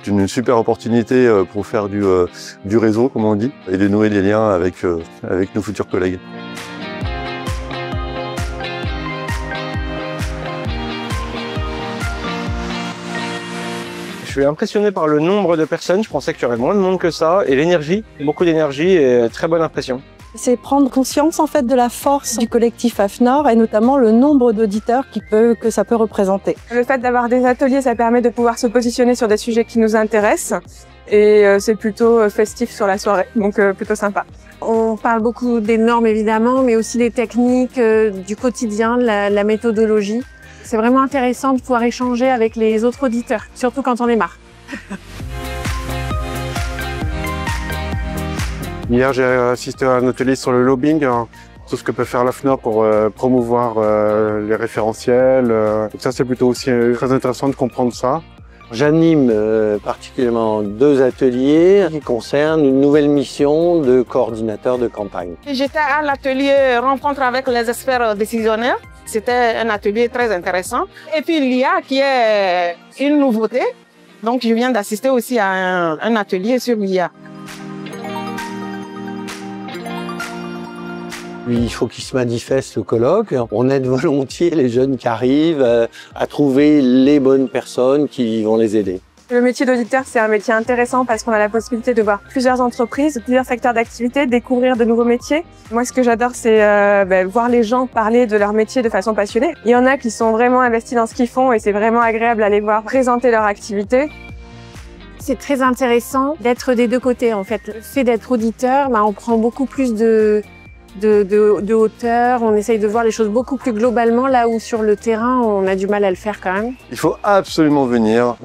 C'est une super opportunité pour faire du réseau, comme on dit, et de nouer des liens avec nos futurs collègues. Je suis impressionné par le nombre de personnes. Je pensais qu'il y aurait moins de monde que ça. Et l'énergie, beaucoup d'énergie et très bonne impression. C'est prendre conscience en fait de la force du collectif AFNOR et notamment le nombre d'auditeurs que ça peut représenter. Le fait d'avoir des ateliers, ça permet de pouvoir se positionner sur des sujets qui nous intéressent et c'est plutôt festif sur la soirée, donc plutôt sympa. On parle beaucoup des normes évidemment, mais aussi des techniques, du quotidien, de la méthodologie. C'est vraiment intéressant de pouvoir échanger avec les autres auditeurs, surtout quand on est marre. Hier, j'ai assisté à un atelier sur le lobbying, tout ce que peut faire l'AFNOR pour promouvoir les référentiels. Donc ça, c'est plutôt aussi très intéressant de comprendre ça. J'anime particulièrement 2 ateliers qui concernent une nouvelle mission de coordinateur de campagne. J'étais à l'atelier rencontre avec les experts décisionnaires. C'était un atelier très intéressant. Et puis l'IA qui est une nouveauté. Donc je viens d'assister aussi à un atelier sur l'IA. Il faut qu'il se manifeste le colloque. On aide volontiers les jeunes qui arrivent à trouver les bonnes personnes qui vont les aider. Le métier d'auditeur, c'est un métier intéressant parce qu'on a la possibilité de voir plusieurs entreprises, plusieurs secteurs d'activité, découvrir de nouveaux métiers. Moi, ce que j'adore, c'est voir les gens parler de leur métier de façon passionnée. Il y en a qui sont vraiment investis dans ce qu'ils font et c'est vraiment agréable à les voir présenter leur activité. C'est très intéressant d'être des 2 côtés en fait. Le fait d'être auditeur, on prend beaucoup plus de hauteur, on essaye de voir les choses beaucoup plus globalement, là où sur le terrain, on a du mal à le faire quand même. Il faut absolument venir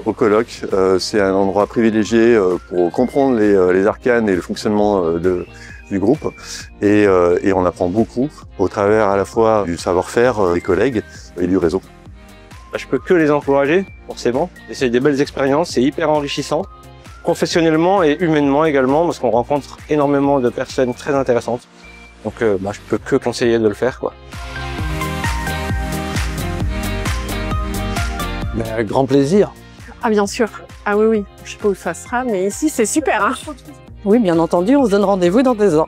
au colloque. C'est un endroit privilégié pour comprendre les arcanes et le fonctionnement du groupe. Et on apprend beaucoup au travers à la fois du savoir-faire des collègues et du réseau. Je peux que les encourager, forcément. C'est des belles expériences, c'est hyper enrichissant. Professionnellement et humainement également, parce qu'on rencontre énormément de personnes très intéressantes. Donc je peux que conseiller de le faire, quoi. Avec grand plaisir. Ah bien sûr. Ah oui. Je sais pas où ça sera, mais ici c'est super. Oui, bien entendu, on se donne rendez-vous dans 2 ans.